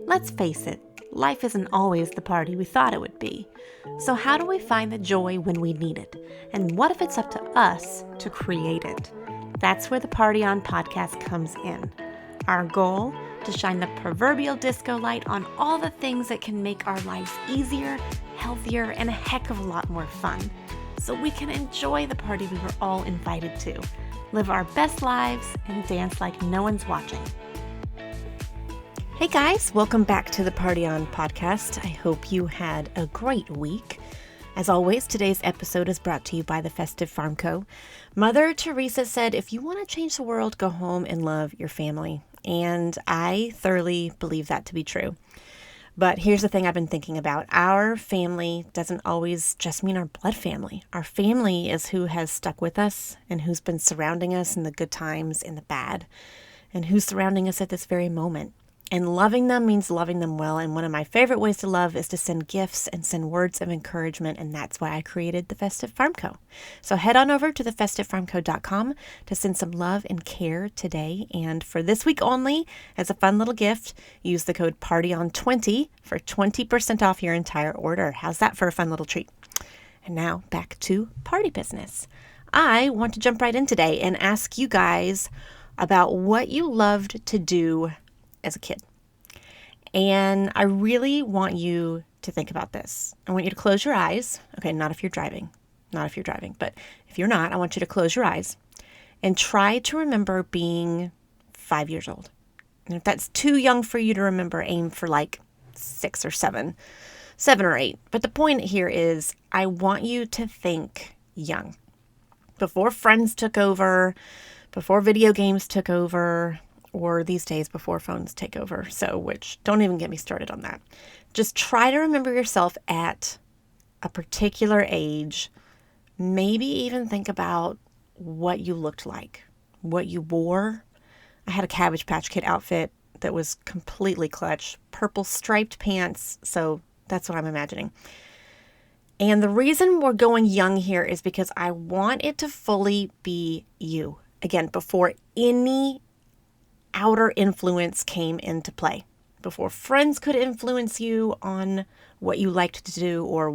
Let's face it, life isn't always the party we thought it would be. So how do we find the joy when we need it? And what if it's up to us to create it? That's where the Party On podcast comes in. Our goal? To shine the proverbial disco light on all the things that can make our lives easier, healthier, and a heck of a lot more fun. So we can enjoy the party we were all invited to, live our best lives, and dance like no one's watching. Hey guys, welcome back to the Party On podcast. I hope you had a great week. As always, today's episode is brought to you by the Festive Farm Co. Mother Teresa said, if you want to change the world, go home and love your family. And I thoroughly believe that to be true. But here's the thing I've been thinking about. Our family doesn't always just mean our blood family. Our family is who has stuck with us and who's been surrounding us in the good times and the bad, and who's surrounding us at this very moment. And loving them means loving them well. And one of my favorite ways to love is to send gifts and send words of encouragement. And that's why I created the Festive Farm Co. So head on over to thefestivefarmco.com to send some love and care today. And for this week only, as a fun little gift, use the code PARTYON20 for 20% off your entire order. How's that for a fun little treat? And now back to party business. I want to jump right in today and ask you guys about what you loved to do as a kid. And I really want you to think about this. I want you to close your eyes. Okay, not if you're driving, but if you're not, I want you to close your eyes and try to remember being 5 years old. And if that's too young for you to remember, aim for like 6 or 7 or 8. But the point here is I want you to think young. Before friends took over, before video games took over, or these days before phones take over. So, which don't even get me started on that. Just try to remember yourself at a particular age. Maybe even think about what you looked like, what you wore. I had a Cabbage Patch Kid outfit that was completely clutch, purple striped pants. So that's what I'm imagining. And the reason we're going young here is because I want it to fully be you. Again, before any outer influence came into play, before friends could influence you on what you liked to do, or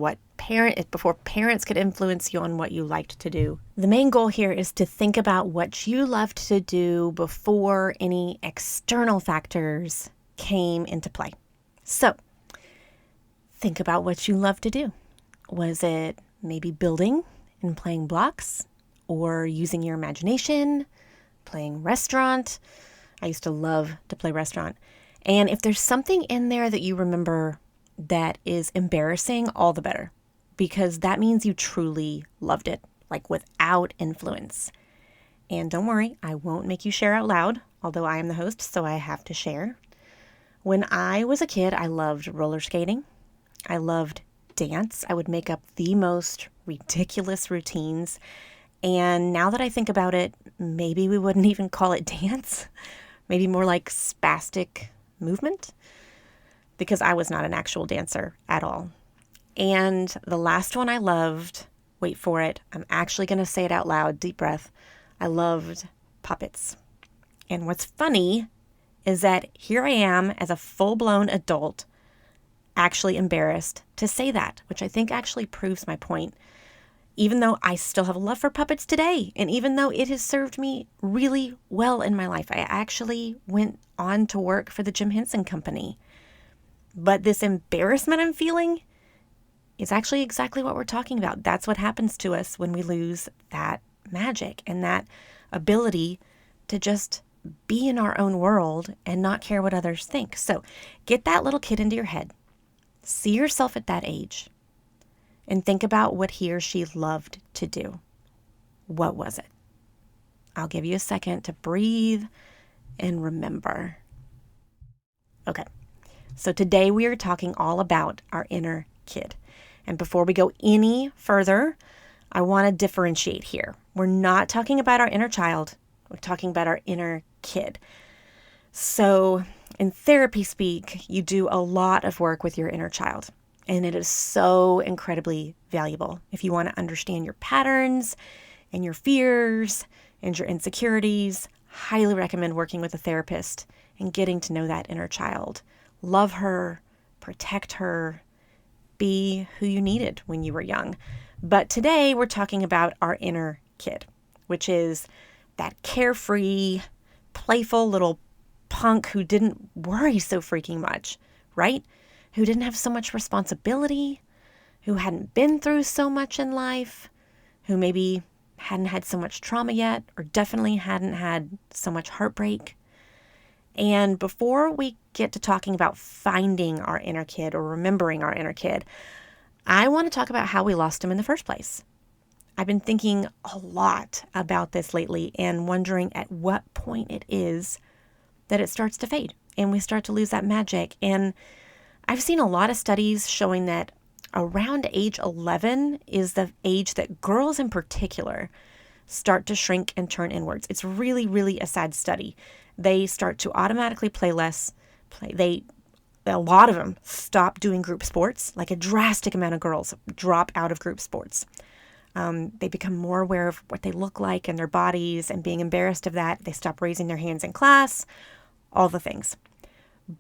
before parents could influence you on what you liked to do. The main goal here is to think about what you loved to do before any external factors came into play. So think about what you loved to do. Was it maybe building and playing blocks, or using your imagination, playing restaurant? I used to love to play restaurant. And if there's something in there that you remember that is embarrassing, all the better, because that means you truly loved it, like without influence. And don't worry, I won't make you share out loud, although I am the host, so I have to share. When I was a kid, I loved roller skating. I loved dance. I would make up the most ridiculous routines. And now that I think about it, maybe we wouldn't even call it dance. Maybe more like spastic movement, because I was not an actual dancer at all. And the last one I loved, wait for it, I'm actually going to say it out loud, deep breath. I loved puppets. And what's funny is that here I am as a full-blown adult, actually embarrassed to say that, which I think actually proves my point. Even though I still have a love for puppets today, and even though it has served me really well in my life, I actually went on to work for the Jim Henson Company. But this embarrassment I'm feeling is actually exactly what we're talking about. That's what happens to us when we lose that magic and that ability to just be in our own world and not care what others think. So get that little kid into your head. See yourself at that age. And think about what he or she loved to do. What was it? I'll give you a second to breathe and remember. Okay, so today we are talking all about our inner kid. And before we go any further, I want to differentiate here. We're not talking about our inner child. We're talking about our inner kid. So in therapy speak, you do a lot of work with your inner child. And it is so incredibly valuable. If you want to understand your patterns and your fears and your insecurities, highly recommend working with a therapist and getting to know that inner child. Love her, protect her, be who you needed when you were young. But today we're talking about our inner kid, which is that carefree, playful little punk who didn't worry so freaking much, right? Who didn't have so much responsibility, who hadn't been through so much in life, who maybe hadn't had so much trauma yet, or definitely hadn't had so much heartbreak. And before we get to talking about finding our inner kid or remembering our inner kid, I want to talk about how we lost him in the first place. I've been thinking a lot about this lately and wondering at what point it is that it starts to fade and we start to lose that magic. And I've seen a lot of studies showing that around age 11 is the age that girls in particular start to shrink and turn inwards. It's really, really a sad study. They start to automatically play less. A lot of them stop doing group sports, like a drastic amount of girls drop out of group sports. They become more aware of what they look like and their bodies and being embarrassed of that. They stop raising their hands in class, all the things.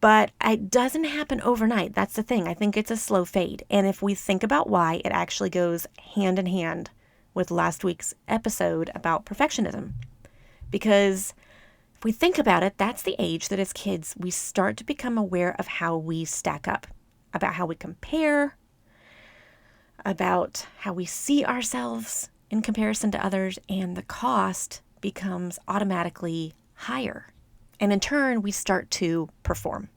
But it doesn't happen overnight. That's the thing. I think it's a slow fade. And if we think about why, it actually goes hand in hand with last week's episode about perfectionism. Because if we think about it, that's the age that as kids, we start to become aware of how we stack up, about how we compare, about how we see ourselves in comparison to others, and the cost becomes automatically higher. And in turn, we start to perform,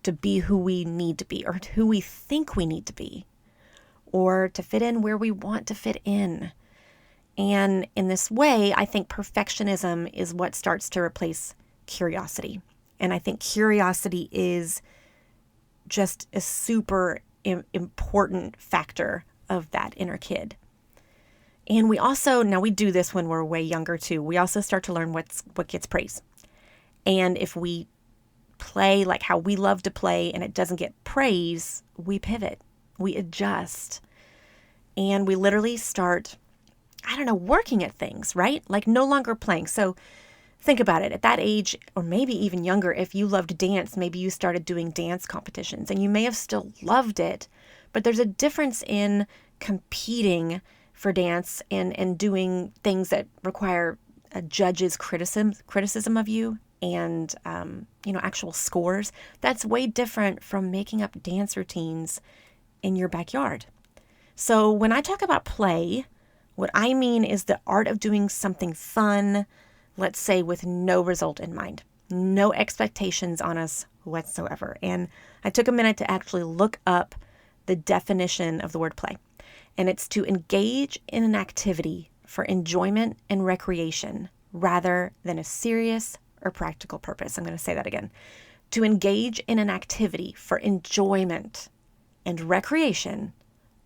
to be who we need to be, or who we think we need to be, or to fit in where we want to fit in. And in this way, I think perfectionism is what starts to replace curiosity. And I think curiosity is just a super important factor of that inner kid. And we also, now we do this when we're way younger too, we also start to learn what gets praise. And if we play like how we love to play and it doesn't get praise, we pivot, we adjust, and we literally start, working at things, right? Like no longer playing. So think about it. At that age, or maybe even younger, if you loved dance, maybe you started doing dance competitions and you may have still loved it, but there's a difference in competing for dance and doing things that require a judge's criticism of you and, actual scores. That's way different from making up dance routines in your backyard. So when I talk about play, what I mean is the art of doing something fun, let's say with no result in mind, no expectations on us whatsoever. And I took a minute to actually look up the definition of the word play. And it's to engage in an activity for enjoyment and recreation rather than a serious or practical purpose. I'm going to say that again. To engage in an activity for enjoyment and recreation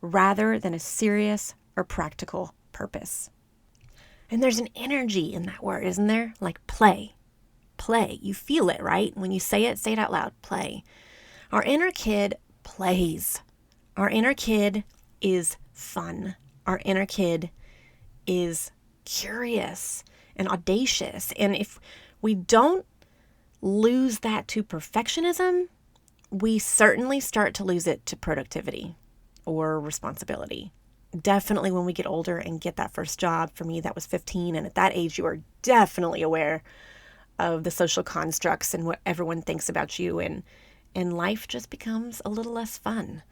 rather than a serious or practical purpose. And there's an energy in that word, isn't there? Like play. Play. You feel it, right? When you say it out loud. Play. Our inner kid plays. Our inner kid is fun. Our inner kid is curious and audacious. And if we don't lose that to perfectionism, we certainly start to lose it to productivity or responsibility. Definitely when we get older and get that first job. For me, that was 15. And at that age, you are definitely aware of the social constructs and what everyone thinks about you. And life just becomes a little less fun.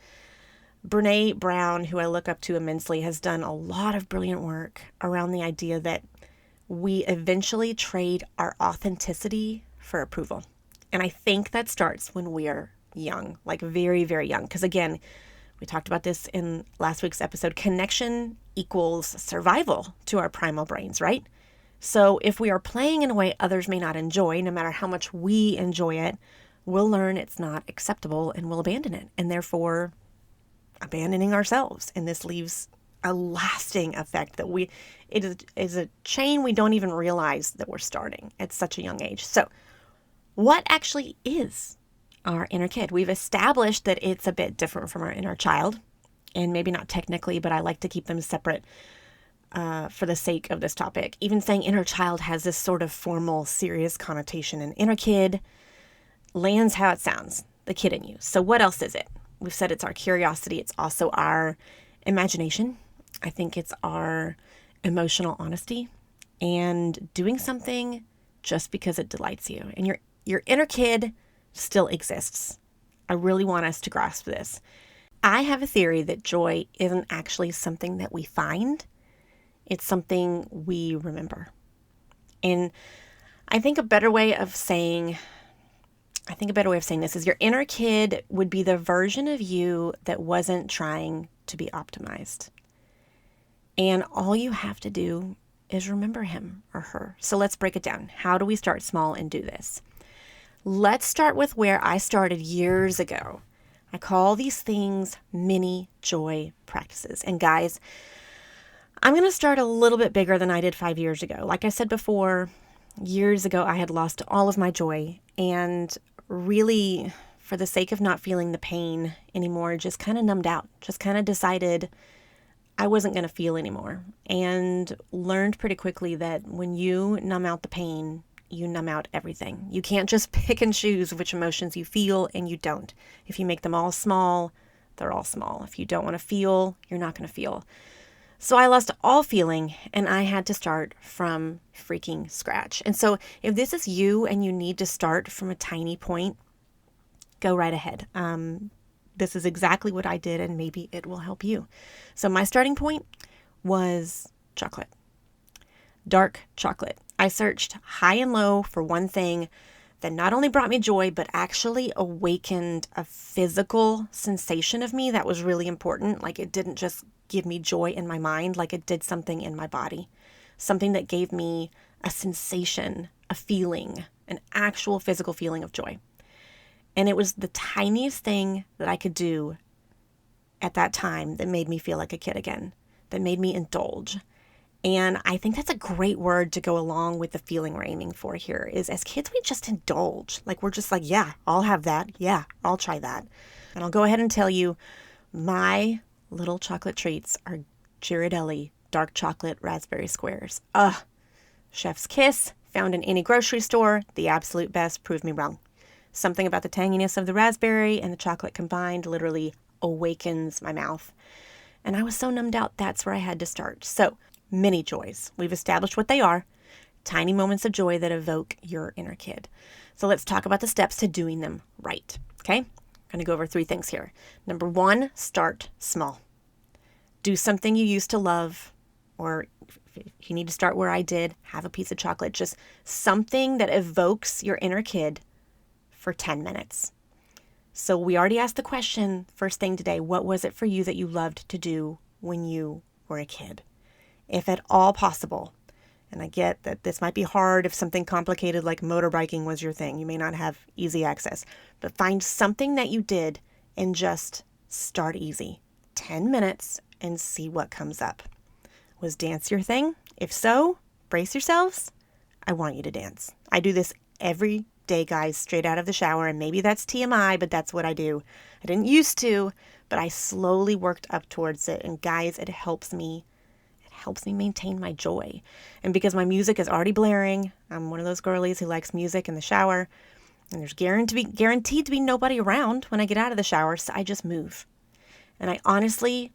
Brene Brown, who I look up to immensely, has done a lot of brilliant work around the idea that we eventually trade our authenticity for approval. And I think that starts when we are young, like very, very young. Because again, we talked about this in last week's episode. Connection equals survival to our primal brains, right? So if we are playing in a way others may not enjoy, no matter how much we enjoy it, we'll learn it's not acceptable and we'll abandon it. And therefore, abandoning ourselves. And this leaves a lasting effect that it is a chain we don't even realize that we're starting at such a young age. So what actually is our inner kid? We've established that it's a bit different from our inner child, and maybe not technically, but I like to keep them separate. for the sake of this topic. Even saying inner child has this sort of formal, serious connotation. And inner kid lands how it sounds, the kid in you. So what else is it? We've said it's our curiosity. It's also our imagination. I think it's our emotional honesty and doing something just because it delights you. And your inner kid still exists. I really want us to grasp this. I have a theory that joy isn't actually something that we find. It's something we remember. And I think a better way of saying this is your inner kid would be the version of you that wasn't trying to be optimized. And all you have to do is remember him or her. So let's break it down. How do we start small and do this? Let's start with where I started years ago. I call these things mini joy practices. And guys, I'm going to start a little bit bigger than I did 5 years ago. Like I said before, years ago, I had lost all of my joy and really, for the sake of not feeling the pain anymore, just kind of numbed out, just kind of decided I wasn't going to feel anymore, and learned pretty quickly that when you numb out the pain, you numb out everything. You can't just pick and choose which emotions you feel and you don't. If you make them all small, they're all small. If you don't want to feel, you're not going to feel. So I lost all feeling and I had to start from freaking scratch. And so if this is you and you need to start from a tiny point, go right ahead. This is exactly what I did and maybe it will help you. So my starting point was chocolate. Dark chocolate. I searched high and low for one thing that not only brought me joy, but actually awakened a physical sensation of me that was really important. Like it didn't just give me joy in my mind, like it did something in my body. Something that gave me a sensation, a feeling, an actual physical feeling of joy. And it was the tiniest thing that I could do at that time that made me feel like a kid again, that made me indulge. And I think that's a great word to go along with the feeling we're aiming for here is as kids, we just indulge. Like we're just like, yeah, I'll have that. Yeah, I'll try that. And I'll go ahead and tell you my little chocolate treats are Ghirardelli dark chocolate raspberry squares. Chef's kiss, found in any grocery store, the absolute best, prove me wrong. Something about the tanginess of the raspberry and the chocolate combined literally awakens my mouth. And I was so numbed out, that's where I had to start. So, mini joys. We've established what they are. Tiny moments of joy that evoke your inner kid. So let's talk about the steps to doing them right. Okay? I'm going to go over 3 things here. Number 1, start small. Do something you used to love, or if you need to start where I did, have a piece of chocolate. Just something that evokes your inner kid for 10 minutes. So we already asked the question first thing today, what was it for you that you loved to do when you were a kid? If at all possible, and I get that this might be hard if something complicated like motorbiking was your thing. You may not have easy access, but find something that you did and just start easy. 10 minutes and see what comes up. Was dance your thing? If so, brace yourselves. I want you to dance. I do this every day, guys, straight out of the shower, and maybe that's TMI, but that's what I do. I didn't used to, but I slowly worked up towards it, and guys, it helps me maintain my joy. And because my music is already blaring, I'm one of those girlies who likes music in the shower, and there's guaranteed to be nobody around when I get out of the shower, so I just move. And I honestly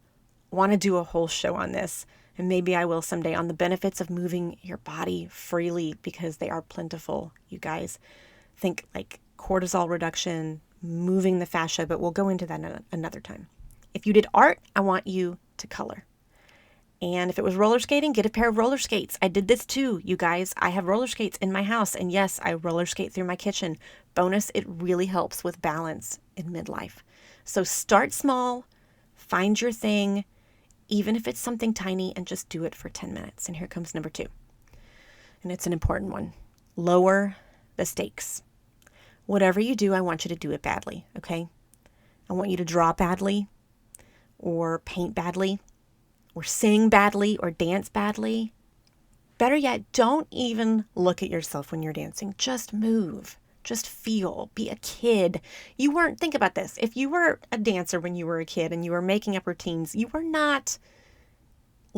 want to do a whole show on this, and maybe I will someday, on the benefits of moving your body freely, because they are plentiful, you guys. Think like cortisol reduction, moving the fascia, but we'll go into that another time. If you did art, I want you to color. And if it was roller skating, get a pair of roller skates. I did this too, you guys. I have roller skates in my house. And yes, I roller skate through my kitchen. Bonus, it really helps with balance in midlife. So start small, find your thing, even if it's something tiny, and just do it for 10 minutes. And here comes number 2. And it's an important one. Lower the stakes. Whatever you do, I want you to do it badly, okay? I want you to draw badly, or paint badly, or sing badly, or dance badly. Better yet, don't even look at yourself when you're dancing. Just move. Just feel. Be a kid. Think about this. If you were a dancer when you were a kid and you were making up routines, you were not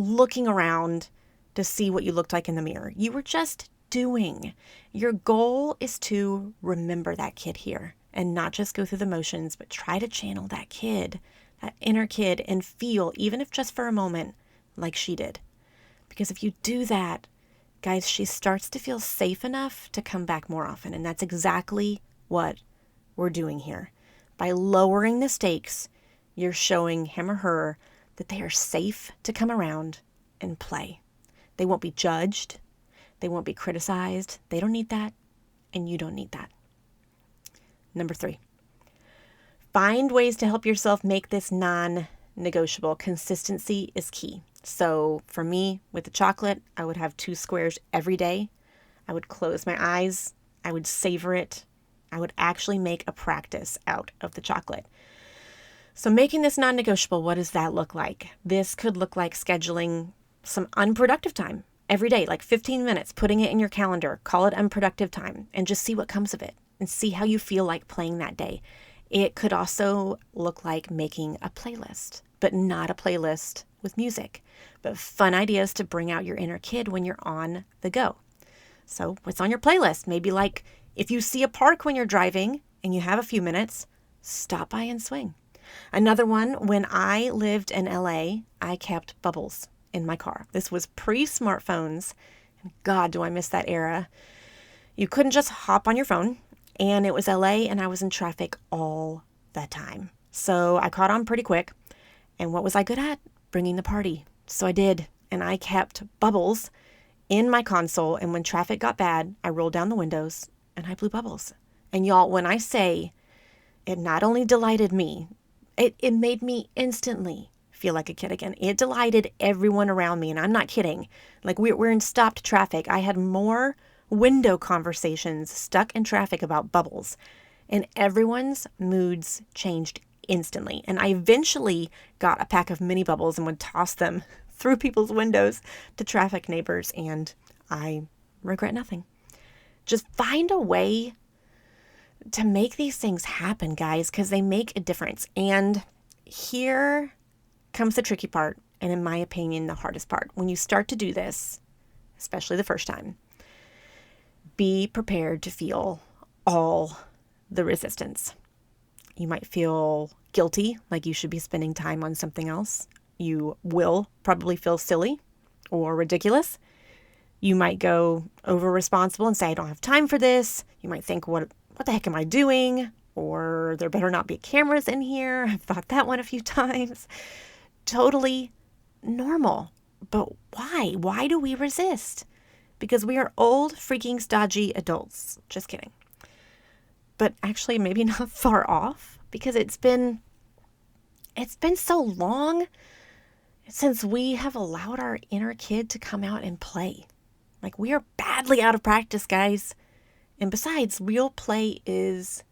looking around to see what you looked like in the mirror. You were just doing. Your goal is to remember that kid here and not just go through the motions, but try to channel that kid, that inner kid, and feel, even if just for a moment, like she did. Because if you do that, guys, she starts to feel safe enough to come back more often. And that's exactly what we're doing here. By lowering the stakes, you're showing him or her that they are safe to come around and play. They won't be judged. They won't be criticized. They don't need that, and you don't need that. Number 3, find ways to help yourself make this non-negotiable. Consistency is key. So for me, with the chocolate, I would have 2 squares every day. I would close my eyes. I would savor it. I would actually make a practice out of the chocolate. So making this non-negotiable, what does that look like? This could look like scheduling some unproductive time every day, like 15 minutes, putting it in your calendar, call it unproductive time, and just see what comes of it and see how you feel like playing that day. It could also look like making a playlist, but not a playlist with music, but fun ideas to bring out your inner kid when you're on the go. So what's on your playlist? Maybe like if you see a park when you're driving and you have a few minutes, stop by and swing. Another one, when I lived in LA, I kept bubbles in my car. This was pre-smartphones. And God, do I miss that era. You couldn't just hop on your phone, and it was LA and I was in traffic all the time. So I caught on pretty quick. And what was I good at? Bringing the party. So I did. And I kept bubbles in my console. And when traffic got bad, I rolled down the windows and I blew bubbles. And y'all, when I say it not only delighted me, it made me instantly feel like a kid again. It delighted everyone around me. And I'm not kidding. Like we're in stopped traffic. I had more window conversations stuck in traffic about bubbles. And everyone's moods changed instantly. And I eventually got a pack of mini bubbles and would toss them through people's windows to traffic neighbors. And I regret nothing. Just find a way to make these things happen, guys, because they make a difference. And here comes the tricky part, and in my opinion, the hardest part. When you start to do this, especially the first time, be prepared to feel all the resistance. You might feel guilty, like you should be spending time on something else. You will probably feel silly or ridiculous. You might go over responsible and say, I don't have time for this. You might think, what the heck am I doing? Or there better not be cameras in here. I've thought that one a few times. Totally normal. But why? Why do we resist? Because we are old, freaking, stodgy adults. Just kidding. But actually, maybe not far off, because it's been so long since we have allowed our inner kid to come out and play. Like, we are badly out of practice, guys. And besides, real play is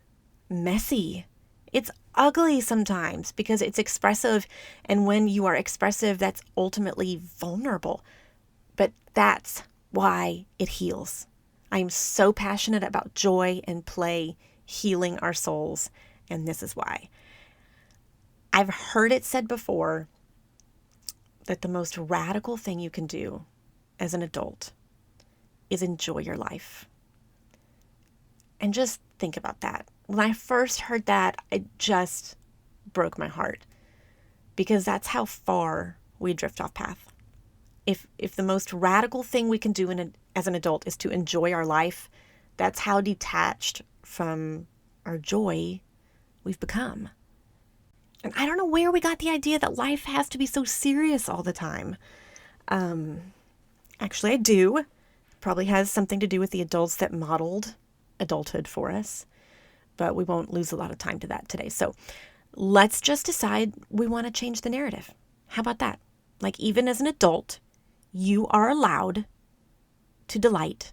messy. It's ugly sometimes because it's expressive. And when you are expressive, that's ultimately vulnerable. But that's why it heals. I am so passionate about joy and play healing our souls. And this is why. I've heard it said before that the most radical thing you can do as an adult is enjoy your life. And just think about that. When I first heard that, it just broke my heart, because that's how far we drift off path. If the most radical thing we can do as an adult is to enjoy our life, that's how detached from our joy we've become. And I don't know where we got the idea that life has to be so serious all the time. Actually, I do. Probably has something to do with the adults that modeled adulthood for us, but we won't lose a lot of time to that today. So let's just decide we want to change the narrative. How about that? Like, even as an adult, you are allowed to delight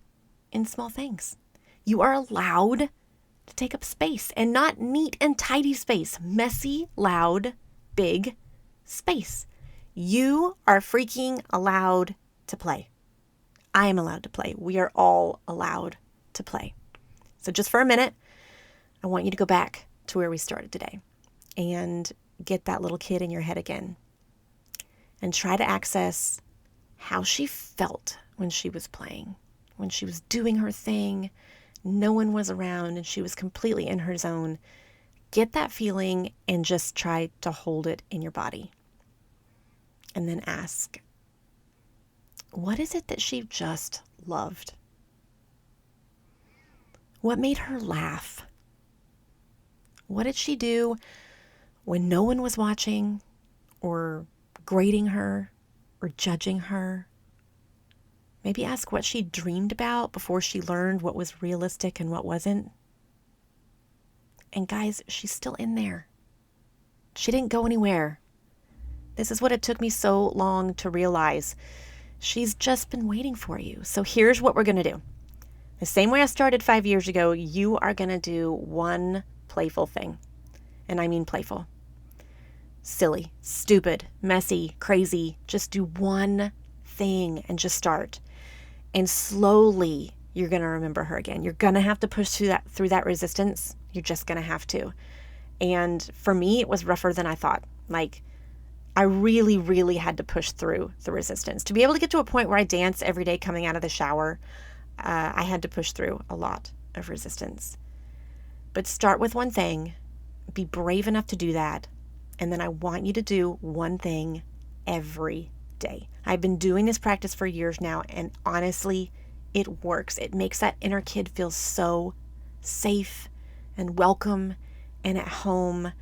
in small things. You are allowed to take up space, and not neat and tidy space, messy, loud, big space. You are freaking allowed to play. I am allowed to play. We are all allowed to play. So just for a minute, I want you to go back to where we started today and get that little kid in your head again and try to access how she felt when she was playing, when she was doing her thing, no one was around, and she was completely in her zone. Get that feeling and just try to hold it in your body. And then ask, what is it that she just loved? What made her laugh? What did she do when no one was watching or grading her or judging her? Maybe ask what she dreamed about before she learned what was realistic and what wasn't. And guys, she's still in there. She didn't go anywhere. This is what it took me so long to realize. She's just been waiting for you. So here's what we're going to do. The same way I started 5 years ago, you are going to do one playful thing. And I mean playful. Silly, stupid, messy, crazy. Just do one thing and just start. And slowly, you're going to remember her again. You're going to have to push through that resistance. You're just going to have to. And for me, it was rougher than I thought. Like, I really, really had to push through the resistance. To be able to get to a point where I dance every day coming out of the shower, I had to push through a lot of resistance. But start with one thing. Be brave enough to do that. And then I want you to do one thing every day. I've been doing this practice for years now, and honestly, it works. It makes that inner kid feel so safe and welcome and at home,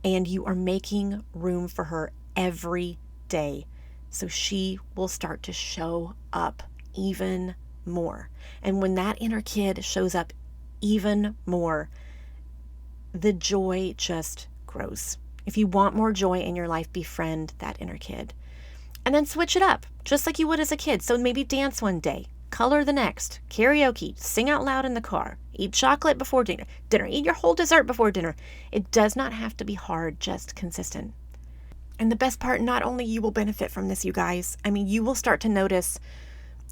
and you are making room for her every day. So she will start to show up even more. And when that inner kid shows up even more, the joy just grows. If you want more joy in your life, befriend that inner kid. And then switch it up, just like you would as a kid. So maybe dance one day, color the next, karaoke, sing out loud in the car, eat chocolate before dinner, eat your whole dessert before dinner. It does not have to be hard, just consistent. And the best part, not only you will benefit from this, you guys, I mean, you will start to notice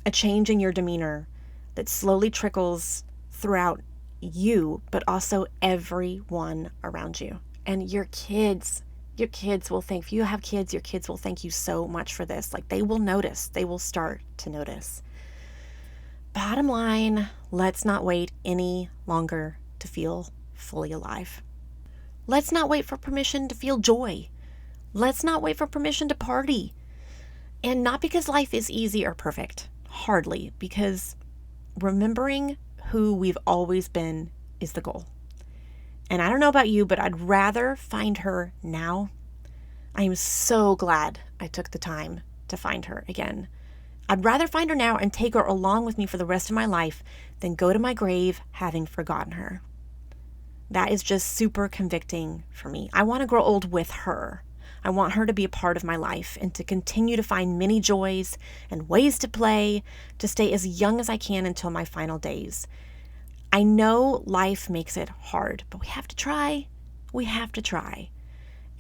a change in your demeanor that slowly trickles throughout you, but also everyone around you. And your kids will thank, if you have kids, your kids will thank you so much for this. Like, they will notice, they will start to notice. Bottom line, let's not wait any longer to feel fully alive. Let's not wait for permission to feel joy. Let's not wait for permission to party. And not because life is easy or perfect, hardly, because remembering who we've always been is the goal. And I don't know about you, but I'd rather find her now. I am so glad I took the time to find her again. I'd rather find her now and take her along with me for the rest of my life than go to my grave having forgotten her. That is just super convicting for me. I want to grow old with her. I want her to be a part of my life and to continue to find many joys and ways to play, to stay as young as I can until my final days. I know life makes it hard, but we have to try. We have to try.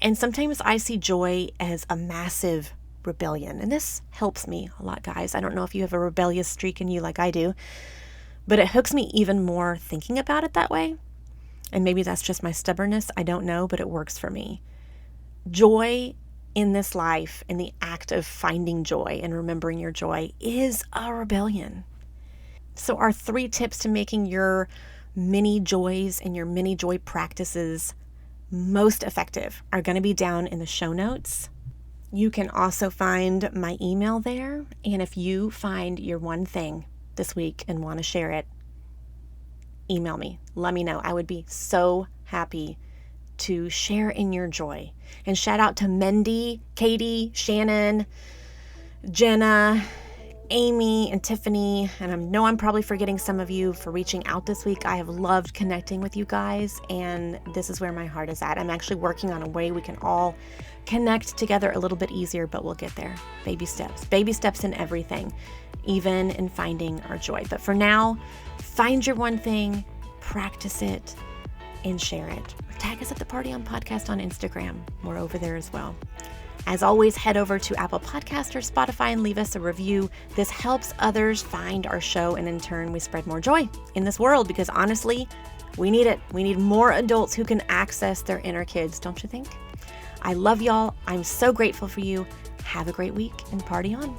And sometimes I see joy as a massive rebellion. And this helps me a lot, guys. I don't know if you have a rebellious streak in you like I do, but it hooks me even more thinking about it that way. And maybe that's just my stubbornness. I don't know, but it works for me. Joy in this life, in the act of finding joy and remembering your joy, is a rebellion. So our 3 tips to making your mini joys and your mini joy practices most effective are going to be down in the show notes. You can also find my email there. And if you find your one thing this week and want to share it, email me. Let me know. I would be so happy to share in your joy. And shout out to Mendy, Katie, Shannon, Jenna, Amy, and Tiffany. And I know I'm probably forgetting some of you for reaching out this week. I have loved connecting with you guys, and this is where my heart is at. I'm actually working on a way we can all connect together a little bit easier, but we'll get there. Baby steps in everything, even in finding our joy. But for now, find your one thing, practice it, and share it. Or tag us at the Party On Podcast on Instagram. We're over there as well. As always, head over to Apple Podcasts or Spotify and leave us a review. This helps others find our show, and in turn, we spread more joy in this world because honestly, we need it. We need more adults who can access their inner kids, don't you think? I love y'all. I'm so grateful for you. Have a great week and party on.